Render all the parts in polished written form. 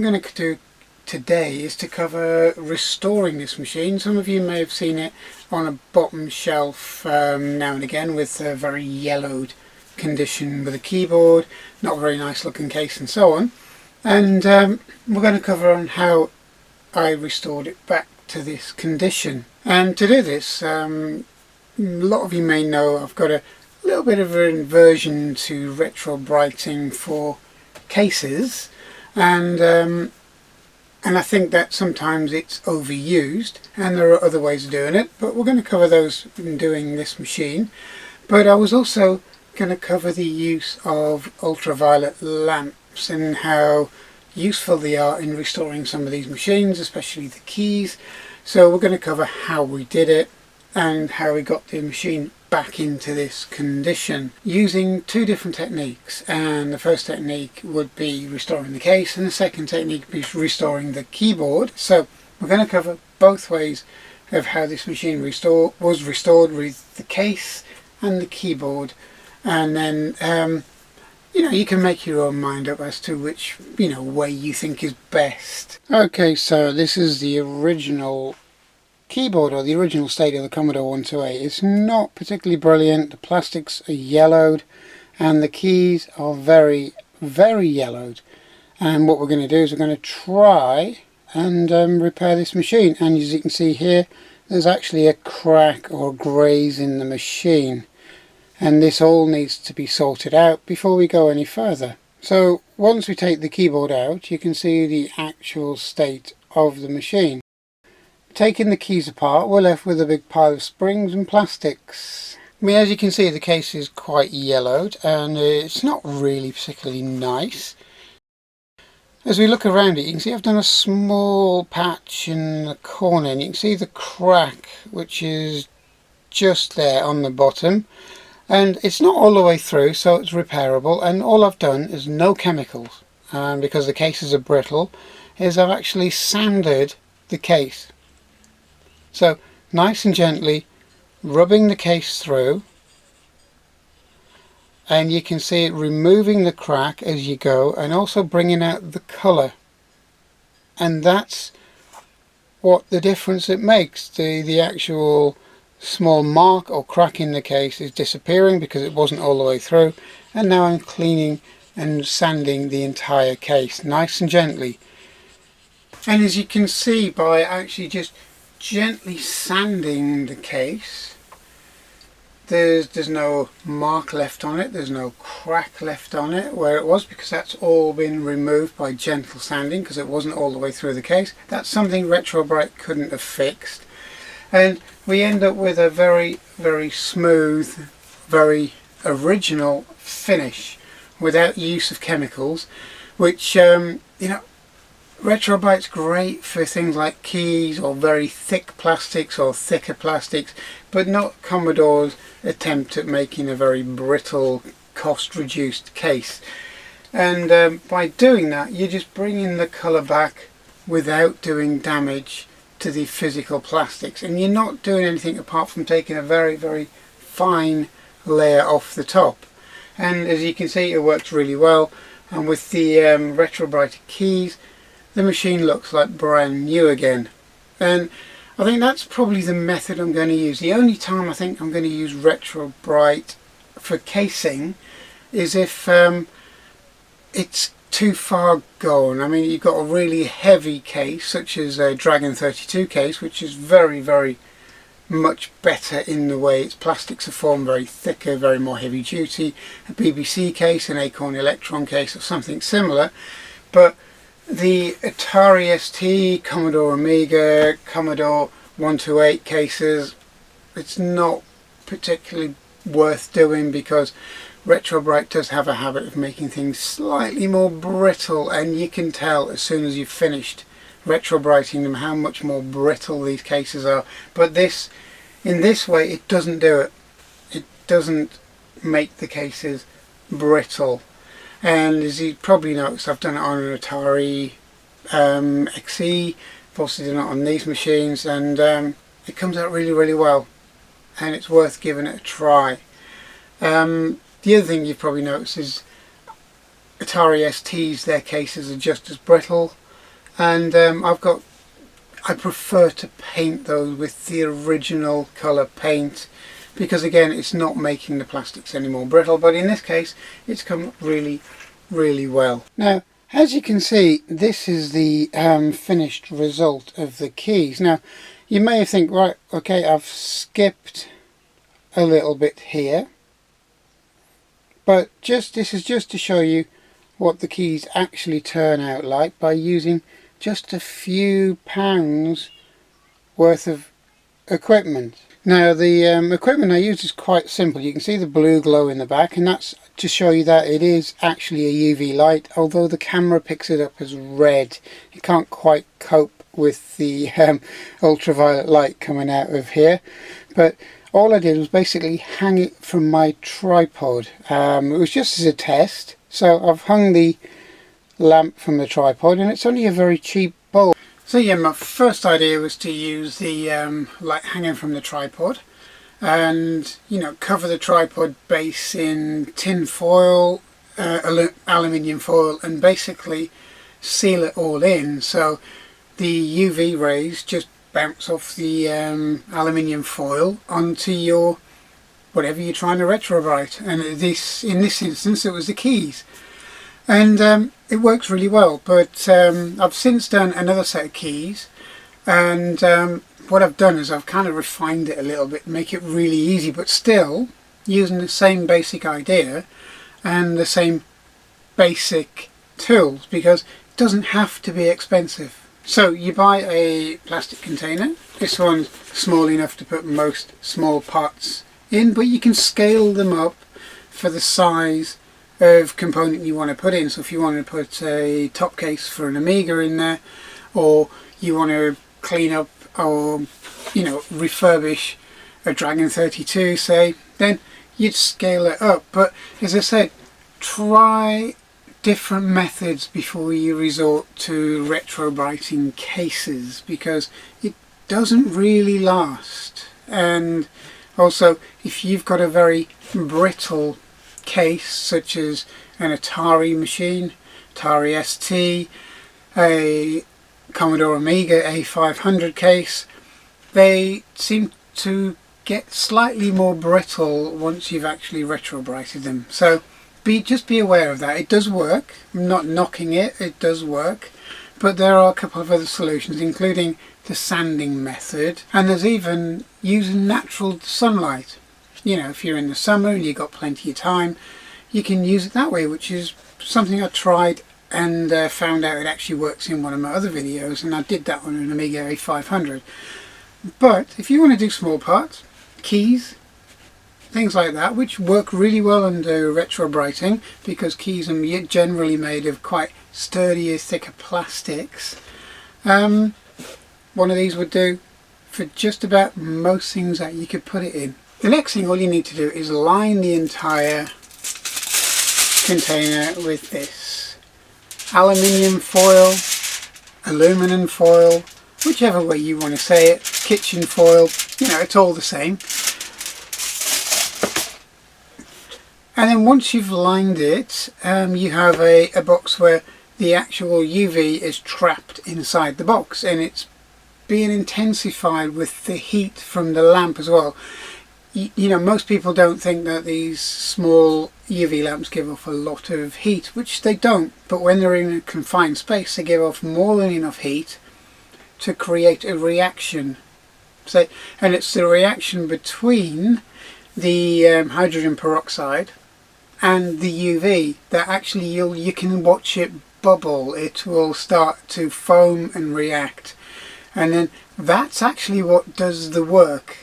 going to do today is to cover restoring this machine. Some of you may have seen it on a bottom shelf now and again with a very yellowed condition with a keyboard, not a very nice looking case and so on. And we're going to cover on how I restored it back to this condition. And to do this, a lot of you may know I've got a little bit of an aversion to retrobrighting for cases, and I think that sometimes it's overused, and there are other ways of doing it, but we're going to cover those in doing this machine. But I was also going to cover the use of ultraviolet lamps and how useful they are in restoring some of these machines, especially the keys. So we're going to cover how we did it and how we got the machine back into this condition using two different techniques. And the first technique would be restoring the case, and the second technique would be restoring the keyboard. So we're going to cover both ways of how this machine was restored with the case and the keyboard, and then you can make your own mind up as to which way you think is best. Okay, so this is the original keyboard, or the original state of the Commodore 128. It's not particularly brilliant. The plastics are yellowed and the keys are very, very yellowed. And what we're going to do is we're going to try and repair this machine. And as you can see here, there's actually a crack or a graze in the machine, and this all needs to be sorted out before we go any further. So once we take the keyboard out, you can see the actual state of the machine. Taking the keys apart, we're left with a big pile of springs and plastics. I mean, as you can see, the case is quite yellowed and it's not really particularly nice. As we look around it, you can see I've done a small patch in the corner, and you can see the crack which is just there on the bottom, and it's not all the way through, so it's repairable. And all I've done is no chemicals, because the cases are brittle, is I've actually sanded the case. So nice and gently rubbing the case through, and you can see it removing the crack as you go, and also bringing out the colour. And that's what the difference it makes. The actual small mark or crack in the case is disappearing because it wasn't all the way through. And now I'm cleaning and sanding the entire case nice and gently. And as you can see, by actually just gently sanding the case, there's no mark left on it, there's no crack left on it where it was, because that's all been removed by gentle sanding because it wasn't all the way through the case. That's something retrobright couldn't have fixed, and we end up with a very, very smooth, very original finish without use of chemicals, which retrobright's great for things like keys or very thick plastics or thicker plastics, but not Commodore's attempt at making a very brittle, cost-reduced case. And by doing that, you're just bringing the colour back without doing damage to the physical plastics, and you're not doing anything apart from taking a very, very fine layer off the top. And as you can see, it works really well, and with the retrobright keys, the machine looks like brand new again. And I think that's probably the method I'm going to use. The only time I think I'm going to use retrobright for casing is if it's too far gone. I mean, you've got a really heavy case such as a Dragon 32 case, which is very, very much better in the way its plastics are formed, very thicker, very more heavy duty. A BBC case, an Acorn Electron case or something similar. But the Atari ST, Commodore Amiga, Commodore 128 cases, it's not particularly worth doing because retrobright does have a habit of making things slightly more brittle, and you can tell as soon as you've finished retrobrighting them how much more brittle these cases are. But in this way, it doesn't do it. It doesn't make the cases brittle. And as you probably noticed, I've done it on an Atari XE, I've also done it on these machines, and it comes out really, really well, and it's worth giving it a try. The other thing you've probably noticed is Atari STs, their cases are just as brittle, and I prefer to paint those with the original colour paint, because again it's not making the plastics any more brittle, but in this case it's come up really well. Now as you can see, this is the finished result of the keys. Now you may think, right, okay, I've skipped a little bit here, but this is just to show you what the keys actually turn out like by using just a few pounds worth of equipment. Now the equipment I use is quite simple. You can see the blue glow in the back, and that's to show you that it is actually a UV light, although the camera picks it up as red. It can't quite cope with the ultraviolet light coming out of here, but all I did was basically hang it from my tripod. It was just as a test, so I've hung the lamp from the tripod, and it's only a very cheap bulb. So yeah, my first idea was to use the light hanging from the tripod, and cover the tripod base in tin foil, aluminium foil, and basically seal it all in so the UV rays just bounce off the aluminium foil onto your whatever you're trying to retrobright. And in this instance it was the keys, and it works really well. But I've since done another set of keys, and what I've done is I've kind of refined it a little bit, make it really easy, but still using the same basic idea and the same basic tools, because it doesn't have to be expensive. So you buy a plastic container. This one's small enough to put most small parts in, but you can scale them up for the size of component you want to put in. So if you want to put a top case for an Amiga in there, or you want to clean up or refurbish a Dragon 32 say, then you'd scale it up. But as I said, try different methods before you resort to retrobrighting cases, because it doesn't really last. And also, if you've got a very brittle case such as an Atari machine, Atari ST, a Commodore Amiga A500 case, they seem to get slightly more brittle once you've actually retrobrighted them. So just be aware of that. It does work. I'm not knocking it, it does work, but there are a couple of other solutions, including the sanding method, and there's even using natural sunlight. If you're in the summer and you've got plenty of time, you can use it that way, which is something I tried and found out it actually works in one of my other videos, and I did that on an Amiga A500. But if you want to do small parts, keys, things like that, which work really well under retrobrighting, because keys are generally made of quite sturdier, thicker plastics, one of these would do for just about most things that you could put it in. The next thing, all you need to do is line the entire container with this aluminium foil, aluminum foil, whichever way you want to say it, kitchen foil, it's all the same. And then once you've lined it, you have a box where the actual UV is trapped inside the box, and it's being intensified with the heat from the lamp as well. Most people don't think that these small UV lamps give off a lot of heat, which they don't, but when they're in a confined space they give off more than enough heat to create a reaction. And it's the reaction between the hydrogen peroxide and the UV that actually you can watch it bubble. It will start to foam and react, and then that's actually what does the work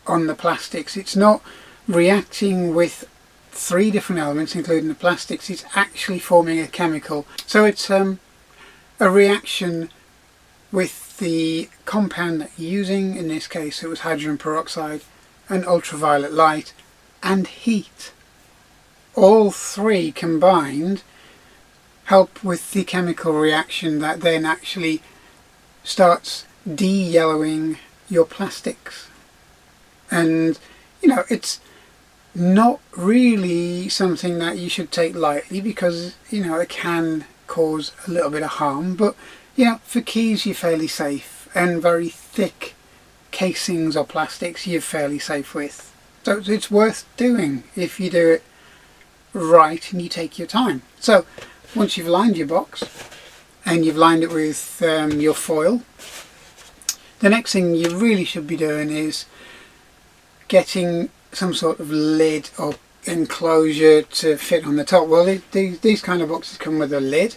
on the plastics. It's not reacting with 3 different elements including the plastics, it's actually forming a chemical. So it's a reaction with the compound that you're using. In this case it was hydrogen peroxide and ultraviolet light and heat. All 3 combined help with the chemical reaction that then actually starts de-yellowing your plastics. And it's not really something that you should take lightly, because it can cause a little bit of harm, but for keys you're fairly safe, and very thick casings or plastics you're fairly safe with. So it's worth doing if you do it right and you take your time. So once you've lined your box and you've lined it with your foil, the next thing you really should be doing is getting some sort of lid or enclosure to fit on the top. Well, these kind of boxes come with a lid,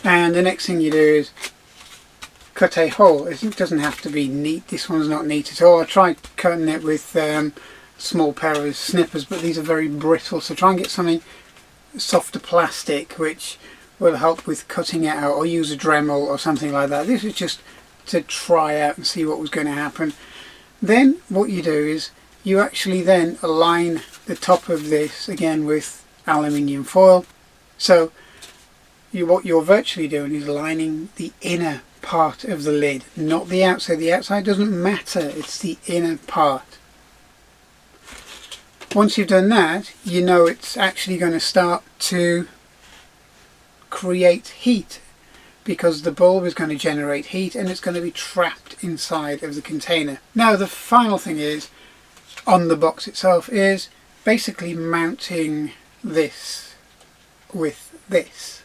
and the next thing you do is cut a hole. It doesn't have to be neat. This one's not neat at all. I tried cutting it with a small pair of snippers, but these are very brittle, so try and get something softer plastic which will help with cutting it out, or use a Dremel or something like that. This is just to try out and see what was going to happen. Then what you do is you actually then align the top of this again with aluminium foil. So what you're virtually doing is aligning the inner part of the lid, not the outside. The outside doesn't matter, it's the inner part. Once you've done that, you know it's actually going to start to create heat, because the bulb is going to generate heat and it's going to be trapped inside of the container. Now the final thing is, on the box itself, is basically mounting this with this.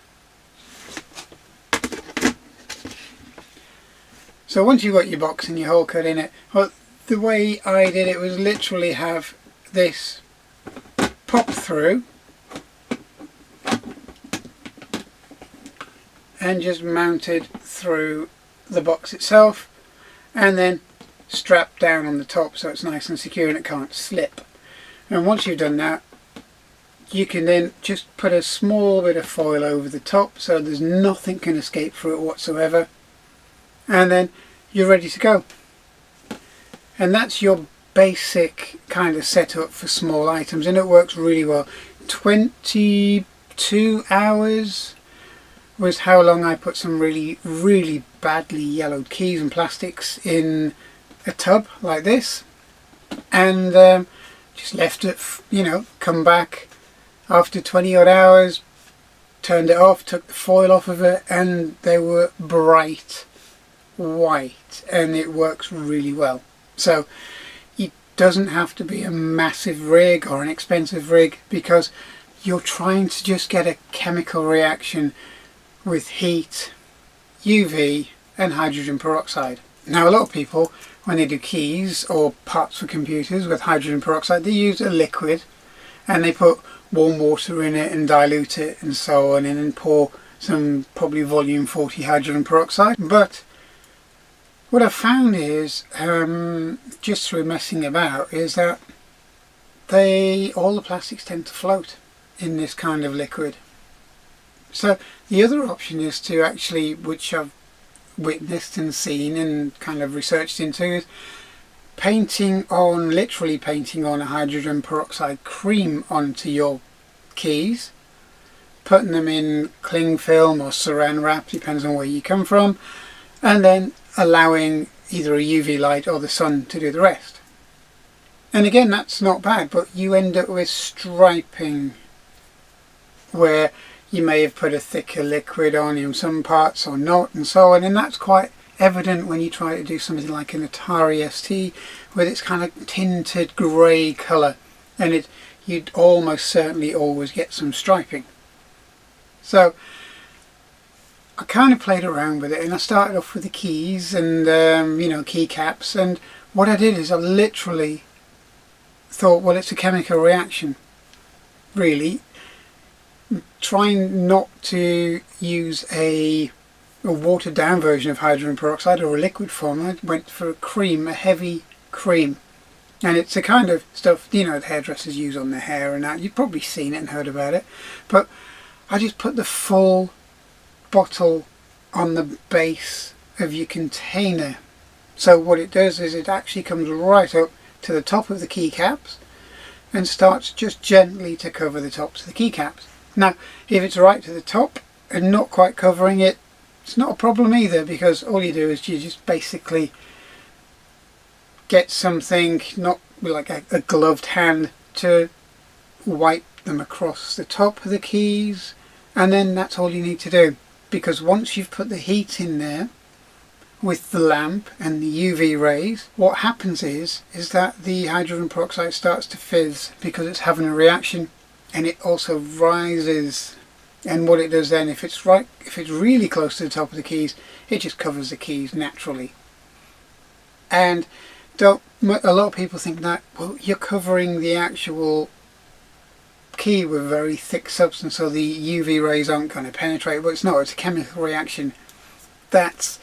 So once you've got your box and your hole cut in it, well, the way I did it was literally have this pop through and just mounted through the box itself, and then strapped down on the top so it's nice and secure and it can't slip. And once you've done that, you can then just put a small bit of foil over the top so there's nothing can escape through it whatsoever, and then you're ready to go. And that's your basic kind of setup for small items, and it works really well. 22 hours was how long I put some really badly yellowed keys and plastics in a tub like this, and just left it, come back after 20 odd hours, turned it off, took the foil off of it, and they were bright white, and it works really well. So it doesn't have to be a massive rig or an expensive rig, because you're trying to just get a chemical reaction with heat, UV and hydrogen peroxide. Now a lot of people, when they do keys or parts for computers with hydrogen peroxide, they use a liquid and they put warm water in it and dilute it and so on, and then pour some probably volume 40 hydrogen peroxide. But what I've found is, just through messing about, is that all the plastics tend to float in this kind of liquid. So the other option is to actually, which I've witnessed and seen and kind of researched into, is literally painting on a hydrogen peroxide cream onto your keys, putting them in cling film or saran wrap, depends on where you come from, and then allowing either a UV light or the sun to do the rest. And again, that's not bad, but you end up with striping where you may have put a thicker liquid on in some parts or not, and so on, and that's quite evident when you try to do something like an Atari ST with its kind of tinted grey colour, and you'd almost certainly always get some striping. So I kind of played around with it, and I started off with the keys and key caps, and what I did is I literally thought, well, it's a chemical reaction, really. Trying not to use a watered down version of hydrogen peroxide or a liquid form, I went for a cream, a heavy cream, and it's the kind of stuff the hairdressers use on their hair and that. You've probably seen it and heard about it, but I just put the full bottle on the base of your container. So what it does is it actually comes right up to the top of the keycaps and starts just gently to cover the tops of the keycaps. Now, if it's right to the top and not quite covering it, it's not a problem either, because all you do is you just basically get something, not like a gloved hand, to wipe them across the top of the keys, and then that's all you need to do. because once you've put the heat in there with the lamp and the UV rays, what happens is that the hydrogen peroxide starts to fizz because it's having a reaction, and it also rises. And what it does then, if it's really close to the top of the keys, it just covers the keys naturally. And a lot of people think that, well, you're covering the actual key with very thick substance, so the UV rays aren't going to penetrate. But it's not. It's a chemical reaction that's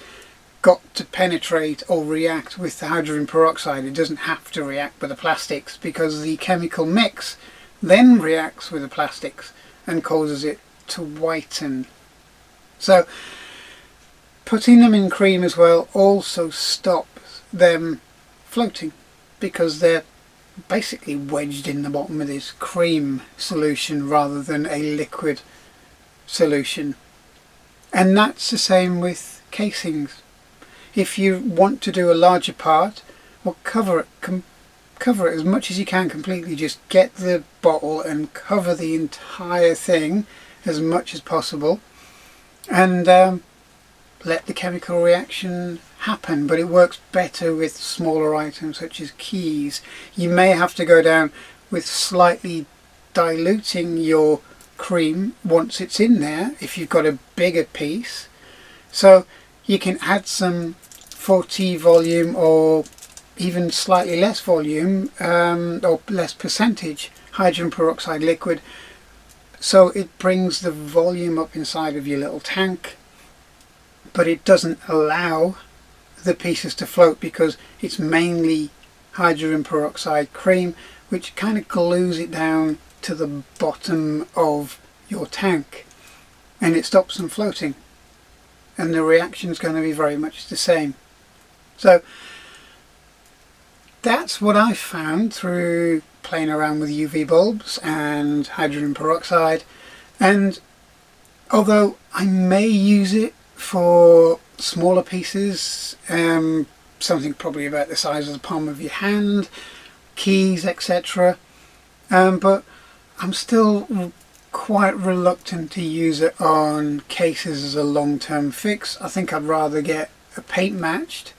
got to penetrate or react with the hydrogen peroxide. It doesn't have to react with the plastics, because the chemical mix then reacts with the plastics and causes it to whiten. So putting them in cream as well also stops them floating, because they're basically wedged in the bottom of this cream solution rather than a liquid solution. And that's the same with casings. If you want to do a larger part, well, cover it as much as you can completely. Just get the bottle and cover the entire thing as much as possible, and let the chemical reaction happen. But it works better with smaller items such as keys. You may have to go down with slightly diluting your cream once it's in there if you've got a bigger piece, so you can add some 40 volume or even slightly less volume or less percentage hydrogen peroxide liquid, so it brings the volume up inside of your little tank, but it doesn't allow the pieces to float, because it's mainly hydrogen peroxide cream which kind of glues it down to the bottom of your tank, and it stops them floating, and the reaction is going to be very much the same. So that's what I found through playing around with UV bulbs and hydrogen peroxide. And although I may use it for smaller pieces, something probably about the size of the palm of your hand, keys, etc., but I'm still quite reluctant to use it on cases as a long-term fix. I think I'd rather get a paint matched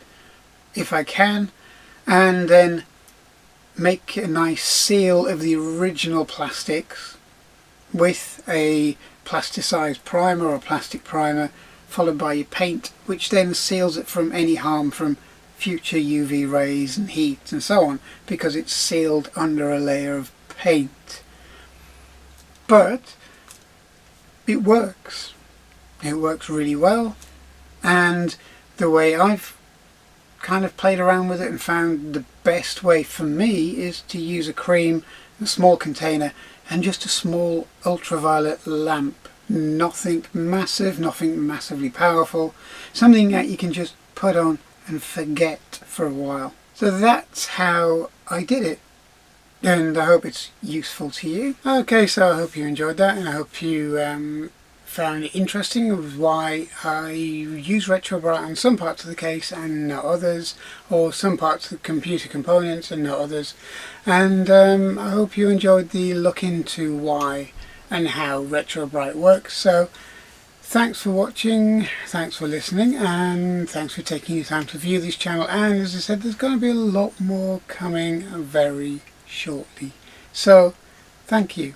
if I can, and then make a nice seal of the original plastics with a plasticized primer or plastic primer, followed by your paint, which then seals it from any harm from future UV rays and heat and so on, because it's sealed under a layer of paint. But it works. It works really well, and the way I've kind of played around with it and found the best way for me is to use a cream, a small container, and just a small ultraviolet lamp. Nothing massive, nothing massively powerful, something that you can just put on and forget for a while. So that's how I did it, and I hope it's useful to you. Okay, so I hope you enjoyed that, and I hope you found it interesting of why I use retrobright on some parts of the case and not others, or some parts of the computer components and not others. And I hope you enjoyed the look into why and how retrobright works. So thanks for watching, thanks for listening, and thanks for taking your time to view this channel. And as I said, there's going to be a lot more coming very shortly, so thank you.